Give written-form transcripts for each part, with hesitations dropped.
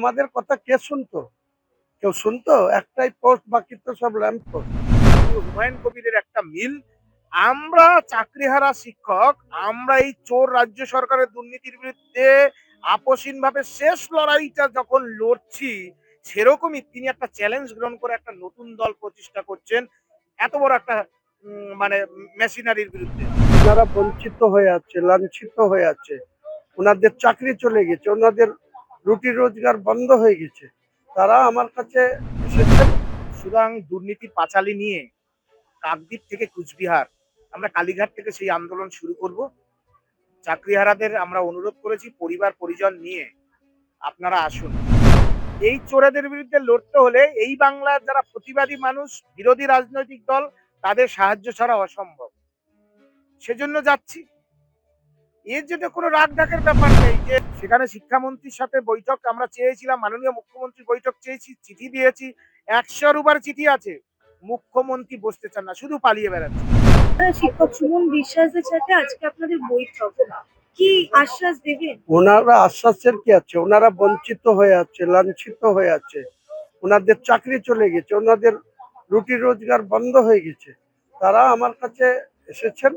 আমাদের কথা কে শুনতো? কেউ শুনতো? একটাই পোস্ট, বাকি তো সব ল্যাম্প পোস্ট। হুমায়ুন কবিরের একটা মিল। আমরা চাকরিহারা শিক্ষক, আমরা এই চোর রাজ্য সরকারের দুর্নীতির বিরুদ্ধে আপসীনভাবে শেষ লড়াইটা যখন লড়ছি, সেরকমই তিনি একটা চ্যালেঞ্জ গ্রহণ করে একটা নতুন দল প্রতিষ্ঠা করছেন এত বড় একটা মানে মেশিনারির বিরুদ্ধে। ওনারা বঞ্চিত হয়ে আছে, লাঞ্ছিত হয়ে আছে। ওনাদের চাকরি চলে গেছে, ওনাদের রুটি রোজগার বন্ধ হয়ে গেছে। তারা আমার কাছে এসেছেন। সুতরাং দুর্নীতির পাঁচালী নিয়ে কাকদ্বীপ থেকে কুচবিহার আমরা কালীঘাট থেকে সেই আন্দোলন শুরু করব। চাকরিহারাদের আমরা অনুরোধ করেছি পরিবার পরিজন নিয়ে আপনারা আসুন। এই চোরেদের বিরুদ্ধে লড়তে হলে এই বাংলার যারা প্রতিবাদী মানুষ, বিরোধী রাজনৈতিক দল, তাদের সাহায্য ছাড়া অসম্ভব। সেজন্য যাচ্ছি। এর জন্য কোনো রাগ ঢাকের ব্যাপার নেই যে সেখানে শিক্ষামন্ত্রীর সাথে বৈঠক আমরা চেয়েছিলাম, মাননীয় মুখ্যমন্ত্রীর বৈঠক চেয়েছি, চিঠি দিয়েছি, ১০০-র উপর চিঠি আছে। মুখ্যমন্ত্রী বসতে চান না, শুধু পালিয়ে বেড়াচ্ছে। শিক্ষক সুমন বিশ্বাসের সাথে আজকে আপনাদের বৈঠক, কি আশ্বাস দেবেন? ওনারা আশ্বাসের কি আছে? ওনারা বঞ্চিত হয়ে আছে, লাঞ্ছিত হয়ে আছে। ওনাদের চাকরি চলে গেছে, ওনাদের রুটি রোজগার বন্ধ হয়ে গেছে। তারা আমার কাছে এসেছেন,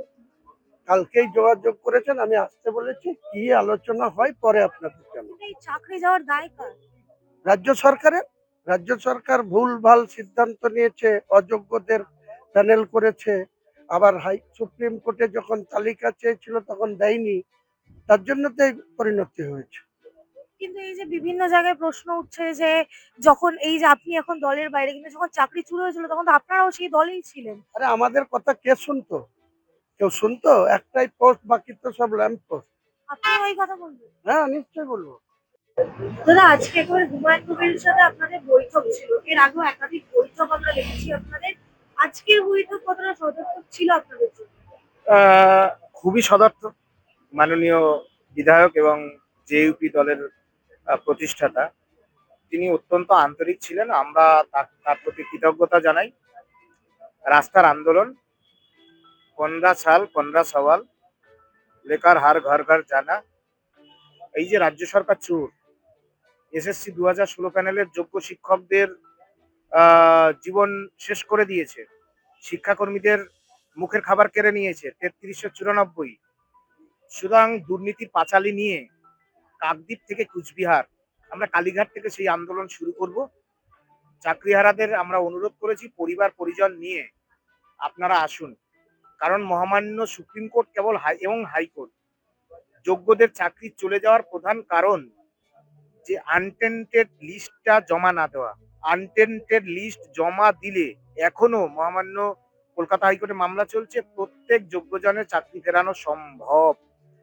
কালকেই যোগাযোগ করেছেন, আমি আসতে বলেছি। কি আলোচনা হয় পরে আপনাদের জানাবো। এই চাকরি যাওয়ার দায় কার? রাজ্য সরকারের। রাজ্য সরকার ভুলভাল সিদ্ধান্ত নিয়েছে, অযোগ্যদের প্যানেল করেছে। আবার সুপ্রিম কোর্টে যখন তালিকা চেয়েছিল তখন দেয়নি। তার জন্য তো এই পরিণতি হয়েছে। কিন্তু এই যে বিভিন্ন জায়গায় প্রশ্ন উঠছে যে যখন এই যে আপনি এখন দলের বাইরে, কিন্তু যখন চাকরি চুরি হয়েছিল তখন তো আপনারাও সেই দলেই ছিলেন। আরে আমাদের কথা কে শুনতো? কেউ শুনতো? একটাই পোস্ট, বাকি তো সব ল্যাম্প পোস্ট। আপনি ওই কথা বলবেন? হ্যাঁ, নিশ্চয়ই বলবো। দাদা, আজকে একেবারে হুমায়ুন কবিরের সাথে আপনাদের বৈঠক ছিল, এর আগেও একাধিক বৈঠক আমরা দেখেছি আপনাদের। আজকের বৈঠক কতটা সদর্থক ছিল আপনাদের জন্য? আহ, খুবই সদর্থক। মাননীয় বিধায়ক এবং জেইউপি দলের প্রতিষ্ঠাতা, তিনি অত্যন্ত আন্তরিক ছিলেন। আমরা তার প্রতি কৃতজ্ঞতা জানাই। রাস্তার আন্দোলন, 15 সাল 15 সওয়াল, লেকার হার ঘর ঘর জানা। এই যে রাজ্য সরকার চোর, এসএসসি 2016 প্যানেলের যোগ্য শিক্ষকদের জীবন শেষ করে দিয়েছে, শিক্ষাকর্মীদের মুখের খাবার কেড়ে নিয়েছে, 3394। সুতরাং দুর্নীতির পাঁচালী নিয়ে কাকদ্বীপ থেকে কুচবিহার আমরা কালীঘাট থেকে সেই আন্দোলন শুরু করব। চাকরিহারাদের আমরা অনুরোধ করেছি পরিবার পরিজন নিয়ে আপনারা আসুন। কারণ মহামান্য সুপ্রিম কোর্ট কেবল হাইকোর্ট যোগ্যদের চাকরি চলে যাওয়ার প্রধান কারণ যে আনটেন্টেড লিস্টটা জমা না দেওয়া। আনটেন্টেড লিস্ট জমা দিলে এখনো মহামান্য কলকাতা হাইকোর্টে মামলা চলছে, প্রত্যেক যোগ্যজনের চাকরি ফেরানো সম্ভব,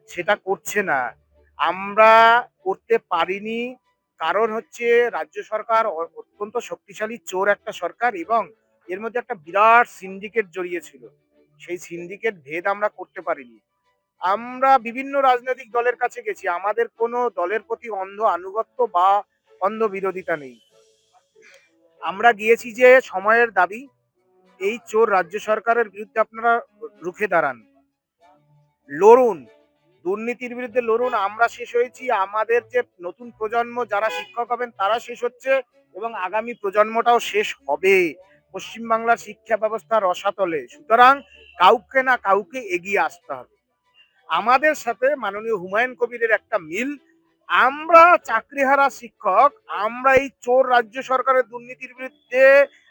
সেটা করছে না। আমরা করতে পারিনি কারণ হচ্ছে রাজ্য সরকার অত্যন্ত শক্তিশালী চোর একটা সরকার এবং এর মধ্যে একটা বিরাট সিন্ডিকেট জড়িয়ে ছিল। সেই সিন্ডিকেট ভেদ আমরা করতে পারিনি। আমরা বিভিন্ন রাজনৈতিক দলের কাছে গেছি, আমাদের কোনো দলের প্রতি অন্ধ আনুগত্য বা অন্ধ বিরোধিতা নেই। আমরা গিয়েছি যে সময়ের দাবি, এই চোর রাজ্য সরকারের বিরুদ্ধে আপনারা রুখে দাঁড়ান, লড়ুন, দুর্নীতির বিরুদ্ধে লড়ুন। আমরা শেষ হয়েছি, আমাদের যে নতুন প্রজন্ম যারা শিক্ষক হবেন তারা শেষ হচ্ছে এবং আগামী প্রজন্মটাও শেষ হবে পশ্চিমবাংলার শিক্ষা ব্যবস্থার রসাতলে। সুতরাং কাউকে না কাউকে এগিয়ে আসতে হবে। আমাদের সাথে মাননীয় হুমায়ুন কবিরের একটা মিল। আমরা চাকরিহারা শিক্ষক, আমরা এই চোর রাজ্য সরকারের দুর্নীতির বিরুদ্ধে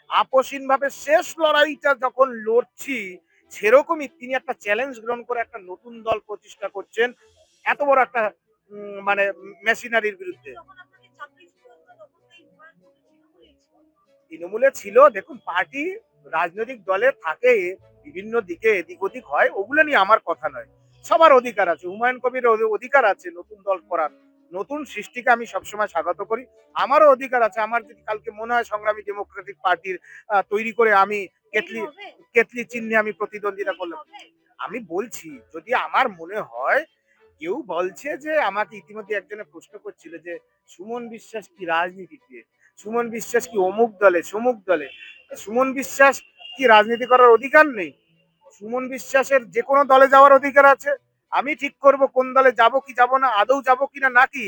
আপসীনভাবে শেষ লড়াইটা যখন লড়ছি, সেরকমই তিনি একটা চ্যালেঞ্জ গ্রহণ করে একটা নতুন দল প্রতিষ্ঠা করছেন এত বড় একটা মানে মেশিনারির বিরুদ্ধে। যখন আপনাদের চাকরি চুরি হয়েছিল তখন তো এই হুমায়ুন কবির তৃণমূলেই ছিল। তৃণমূলে ছিল, দেখুন পার্টি রাজনৈতিক দলে থাকে, বিভিন্ন দিকে এদিক ওদিক হয়, ওগুলো নিয়ে আমার কথা নয়। সবার অধিকার আছে, হুমায়ুন কবির অধিকার আছে নতুন দল করার, নতুন সৃষ্টিকে আমি সবসময় স্বাগত করি। আমারও অধিকার আছে, আমার যদি কালকে মনে হয় সংগ্রামী ডেমোক্রেটিক পার্টির তৈরি করে আমি তৈরি কেতলি হবে? কেতলি চিহ্নে আমি প্রতিদ্বন্দ্বিতা তৈরি করলাম, হবে? আমি বলছি যদি আমার মনে হয়। কেউ বলছে যে আমাকে ইতিমধ্যে একজনে প্রশ্ন করছিল যে সুমন বিশ্বাস কি রাজনীতিতে, সুমন বিশ্বাস কি অমুক দলে সমুক দলে। সুমন বিশ্বাস কি রাজনীতি করার অধিকার নেই? সুমন বিশ্বাসের যে কোনো দলে যাওয়ার অধিকার আছে। আমি ঠিক করব কোন দলে যাব কি যাব না, আদৌ যাব কিনা নাকি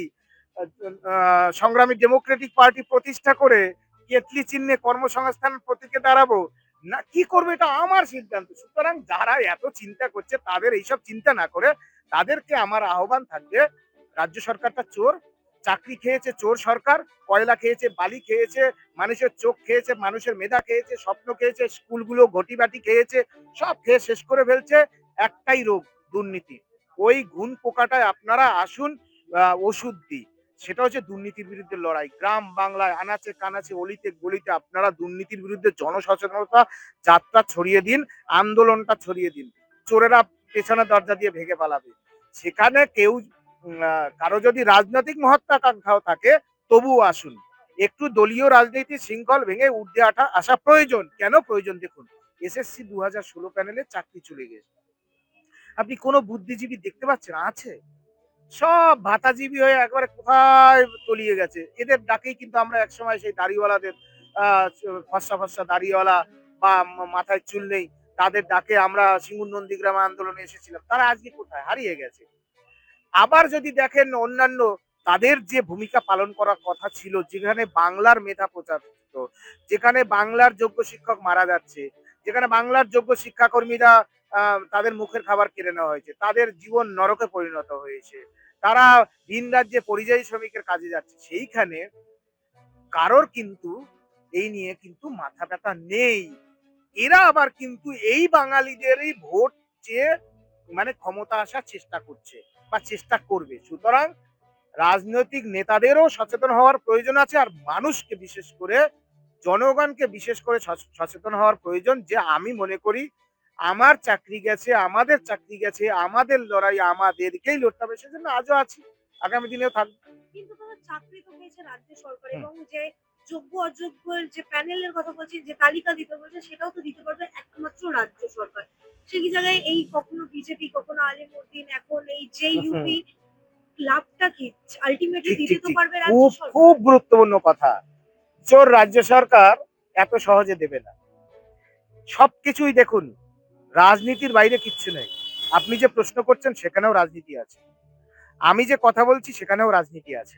সংগ্রামী ডেমোক্রেটিক পার্টি প্রতিষ্ঠা করে কেতলি চিহ্নে কর্মসংস্থান প্রতীকে দাঁড়াবো, না কি করবো এটা আমার সিদ্ধান্ত। সুতরাং যারা এত চিন্তা করছে তাদের এইসব চিন্তা না করে তাদেরকে আমার আহ্বান থাকবে, রাজ্য সরকারটা চোর, চাকরি খেয়েছে চোর সরকার, কয়লা খেয়েছে, বালি খেয়েছে, মানুষের চোখ খেয়েছে, মানুষের মেধা খেয়েছে, স্বপ্ন খেয়েছে, স্কুলগুলো ঘটি বাটি খেয়েছে, সব খেয়ে শেষ করে ফেলছে। একটাই রোগ, দুর্নীতি। ওই ঘুণ পোকাটায় আপনারা আসুন, ওষুধ দিই। সেটা হচ্ছে দুর্নীতির বিরুদ্ধে লড়াই। গ্রাম বাংলায় আনাচে কানাচে অলিতে গলিতে আপনারা দুর্নীতির বিরুদ্ধে জনসচেতনতা যাত্রা ছড়িয়ে দিন, আন্দোলনটা ছড়িয়ে দিন। চোরেরা পেছনের দরজা দিয়ে ভেগে পালাবে। সেখানে কেউ কারো যদি রাজনৈতিক মহত্বাকাঙ্ক্ষাও থাকে তবুও আসুন। একটু দলীয় রাজনীতির শৃঙ্খল ভেঙে ঊর্ধ্বে আসা প্রয়োজন। কেন প্রয়োজন দেখুন, এসএসসি 2016 প্যানেলে চাকরি চলে গেছে। আপনি কোনো বুদ্ধিজীবী দেখতে পাচ্ছেন আছে? সব ভাতাজীবী হয়ে একবারে কোথায় তলিয়ে গেছে। এদের ডাকেই কিন্তু আমরা একসময় সেই দাড়িওয়ালাদের, ফর্সা ফর্সা দাড়িওয়ালা বা মাথায় চুল নেই, তাদের ডাকে আমরা সিঙ্গুর নন্দীগ্রাম আন্দোলনে এসেছিলাম। তারা আজকে কোথায়? হারিয়ে গেছে। আবার যদি দেখেন অন্যান্য, তাদের যে ভূমিকা পালন করার কথা ছিল, যেখানে বাংলার মেধা প্রচার হতো, যেখানে বাংলার যোগ্য শিক্ষক মারা যাচ্ছে, যেখানে বাংলার যোগ্য শিক্ষাকর্মীরা তাদের মুখের খাবার কেড়ে নেওয়া হয়েছে, তাদের জীবন নরকে পরিণত হয়েছে, তারা ভিন রাজ্যে পরিযায়ী শ্রমিকের কাজে যাচ্ছে, সেইখানে কারোর কিন্তু এই নিয়ে কিন্তু মাথা ব্যথা নেই। এরা আবার কিন্তু এই বাঙালিদেরই ভোট চেয়ে মানে ক্ষমতা আসার চেষ্টা করছে বা চেষ্টা করবে। সুতরাং রাজনৈতিক নেতাদেরও সচেতন হওয়ার প্রয়োজন আছে, আর মানুষকে বিশেষ করে, জনগণকে বিশেষ করে সচেতন হওয়ার প্রয়োজন। যে আমি মনে করি আমার চাকরি গেছে, আমাদের চাকরি গেছে, আমাদের লড়াই আমাদেরকেই লড়তে হবে। সেজন্য আজও আছি, আগামী দিনেও থাকবো। কিন্তু দাদা চাকরি তো পেয়েছে রাজ্য সরকার এবং যে যোগ্য অযোগ্যের যে প্যানেলের কথা বলছি, যে তালিকা দিতে বলছে সেটাও তো দিতে পারবে একমাত্র রাজ্য সরকার। সেই জায়গায় এই কখনো বিজেপি কখনো আলিমুদ্দিন এখন এই যে হুম, ইউপি লাভটা কি? আলটিমেটলি ঠিক দিতে ঠিক তো ঠিক, পারবে রাজ্য খুব সরকার। খুব গুরুত্বপূর্ণ কথা। চোর রাজ্য সরকার এত সহজে দেবে না। সবকিছুই দেখুন, রাজনীতির বাইরে কিচ্ছু নেই। আপনি যে প্রশ্ন করছেন সেখানেও রাজনীতি আছে, আমি যে কথা বলছি সেখানেও রাজনীতি আছে।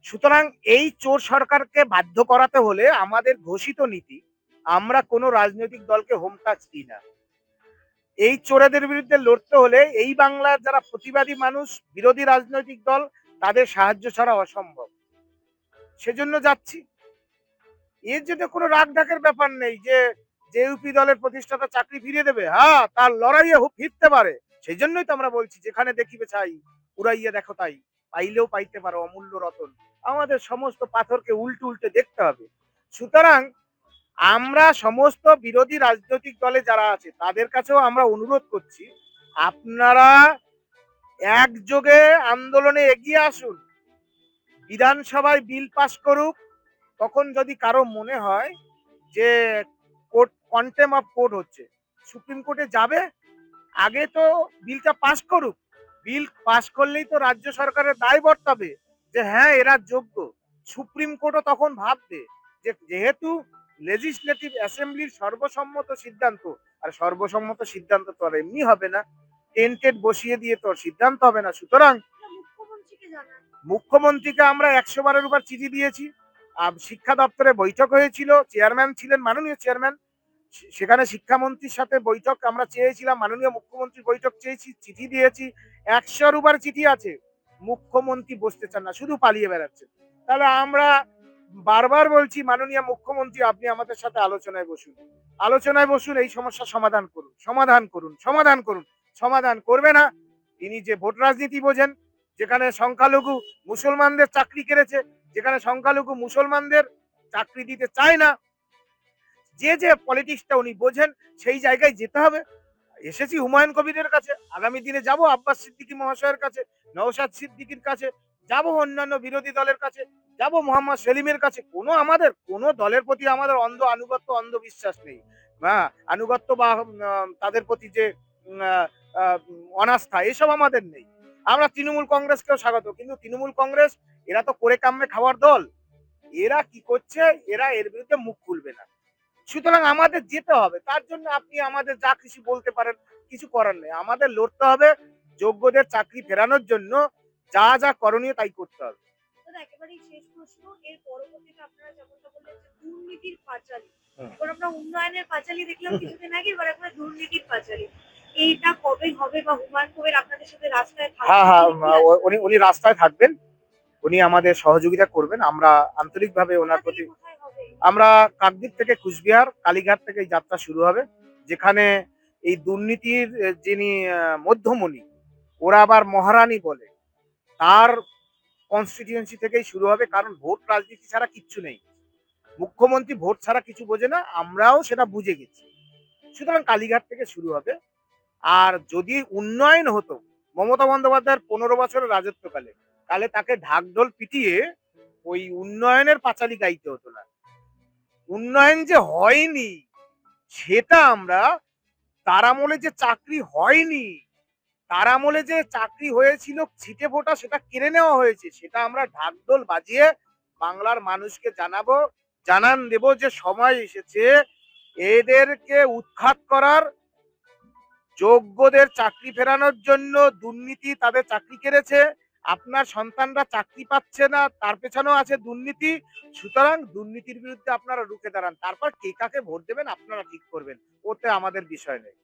সুতরাং এই চোর সরকারকে বাধ্য করাতে হলে আমাদের ঘোষিত নীতি, আমরা কোনো রাজনৈতিক দলকে হোম টাচ দিই না। এই চোরেদের বিরুদ্ধে লড়তে হলে এই বাংলার যারা প্রতিবাদী মানুষ, বিরোধী রাজনৈতিক দল, তাদের সাহায্য ছাড়া অসম্ভব। সেজন্য যাচ্ছি। এর জন্য কোনো রাগ ঢাকের ব্যাপার নেই যে জেইউপি দলের প্রতিষ্ঠাতা চাকরি ফিরিয়ে দেবে। হ্যাঁ, তার লড়াইয়ে ফিরতে পারে। সেই জন্যই তো আমরা বলছি, যেখানে দেখিবে ছাই উড়াইয়া দেখো তাই, পাইলেও পাইতে পারো অমূল্য রতন। আমাদের সমস্ত পাথরকে উল্টে উল্টে দেখতে হবে। সুতরাং আমরা সমস্ত বিরোধী রাজনৈতিক দলে যারা আছে তাদের কাছেও আমরা অনুরোধ করছি, আপনারা একযোগে আন্দোলনে এগিয়ে আসুন, বিধানসভায় বিল পাস করুক। তখন যদি কারো মনে হয় যে কোর্ট, কন্টেম অফ কোর্ট হচ্ছে, সুপ্রিম কোর্টে যাবে, আগে তো বিলটা পাস করুক। বিল পাস করলেই তো রাজ্য সরকারের দায় বর্তাবে যে হ্যাঁ এরা যোগ্য। সুপ্রিম কোর্টও তখন ভাববে যে যেহেতু লেজিসলেটিভ অ্যাসেম্বলির সর্বসম্মত সিদ্ধান্ত, আর সর্বসম্মত সিদ্ধান্ত তো আর এমনি হবে না, টেন্টেড বসিয়ে দিয়ে তো সিদ্ধান্ত হবে না। সুতরাং মুখ্যমন্ত্রীকে জানান। মুখ্যমন্ত্রীকে আমরা 100 বারের উপর চিঠি দিয়েছি। শিক্ষা দপ্তরে বৈঠক হয়েছিল, চেয়ারম্যান ছিলেন মাননীয় চেয়ারম্যান, সেখানে শিক্ষামন্ত্রীর সাথে বৈঠক আমরা চেয়েছিলাম, মাননীয় মুখ্যমন্ত্রী বৈঠক চেয়েছি, চিঠি দিয়েছি। 100 চিঠি আছে, মুখ্যমন্ত্রী বসতে চান না, শুধু পালিয়ে বেড়াচ্ছেন। তাহলে আমরা বারবার বলছি মাননীয় মুখ্যমন্ত্রী আপনি আমাদের সাথে আলোচনায় বসুন, আলোচনায় বসুন, এই সমস্যা সমাধান করুন, সমাধান করুন, সমাধান করুন। সমাধান করবে না। তিনি যে ভোট রাজনীতি বোঝেন, যেখানে সংখ্যালঘু মুসলমানদের চাকরি কেড়েছে, যেখানে সংখ্যালঘু মুসলমানদের চাকরি দিতে চায় না, যে যে পলিটিক্সটা উনি বোঝেন, সেই জায়গায় যেতে হবে। এসেছি হুমায়ুন কবিরের কাছে, আগামী দিনে যাব আব্বাস সিদ্দিকী মহাশয়ের কাছে, নওশাদ সিদ্দিকীর কাছে, যাব অন্যান্য বিরোধী দলের কাছে, যাব মোহাম্মদ সেলিমের কাছে। আমাদের কোনো দলের প্রতি আমাদের অন্ধ আনুগত্য, অন্ধ বিশ্বাস নেই। হ্যাঁ, আনুগত্য বা তাদের প্রতি যে অনাস্থা, এসব আমাদের নেই। আমরা তৃণমূল কংগ্রেসকেও স্বাগত, কিন্তু তৃণমূল কংগ্রেস এরা তো করে কামড়ে খাওয়ার দল। এরা কি করছে, এরা এর বিরুদ্ধে মুখ খুলবে না। সুতরাং আমাদের যেতে হবে। তার জন্য আপনি আমাদের যা কিছু বলতে পারেন, কিছু করার নেই। আমাদের লড়তে হবে যোগ্যদের চাকরি ফেরানোর জন্য। যা যা করণীয় তাই করতে হবে। দাদা একেবারেই শেষ প্রশ্ন, এর পরবর্তীতে আপনারা যেমনটা বললেন যে দুর্নীতির পাঁচালী, হুম। এখন আমরা উন্নয়নের পাঁচালী দেখলাম কিছুদিন আগে, এবার এখন দুর্নীতির পাঁচালী, এইটা কবে হবে বা হুমায়ুন কবির আপনাদের সাথে রাস্তায় হ্যাঁ, থাকবেন হ্যাঁ, তিনি কি আসবেন? উনি রাস্তায় থাকবেন। উনি আমাদের সহযোগিতা করবেন। আমরা আন্তরিকভাবে ওনার কোথা থেকে প্রতি কোথায় হবে? আমরা কাকদ্বীপ থেকে কুচবিহার, কালীঘাট থেকে এই যাত্রা শুরু হবে। যেখানে এই দুর্নীতির যিনি মধ্যমণি, ওরা আবার মহারানী বলে, তার কনস্টিটিউয়েন্সি থেকেই শুরু হবে। কারণ ভোট রাজনীতি ছাড়া কিচ্ছু নেই। মুখ্যমন্ত্রী ভোট ছাড়া কিছু বোঝে না, আমরাও সেটা বুঝে গেছি। সুতরাং কালীঘাট থেকে শুরু হবে। আর যদি উন্নয়ন হতো মমতা বন্দ্যোপাধ্যায়ের 15 বছরের রাজত্বকালে, তাহলে তাকে ঢাকঢোল পিটিয়ে ওই উন্নয়নের পাঁচালী গাইতে হতো না। উন্নয়ন যে হয়নি সেটা আমরা, তার আমলে যে চাকরি হয়নি, তার আমলে যে চাকরি হয়েছিল ছিটে ফোটা, সেটা কেড়ে নেওয়া হয়েছে, সেটা আমরা ঢাকঢোল বাজিয়ে বাংলার মানুষকে জানাবো, জানান দেব যে সময় এসেছে এদেরকে উৎখাত করার, যোগ্যদের চাকরি ফেরানোর জন্য। দুর্নীতি তাদের চাকরি কেড়েছে, আপনার সন্তানরা চাকরি পাচ্ছে না, তার পেছনেও আছে দুর্নীতি। সুতরাং দুর্নীতির বিরুদ্ধে আপনারা রুখে দাঁড়ান, তারপর কে কাকে ভোট দেবেন আপনারা ঠিক করবেন, ওতে আমাদের বিষয় নেই।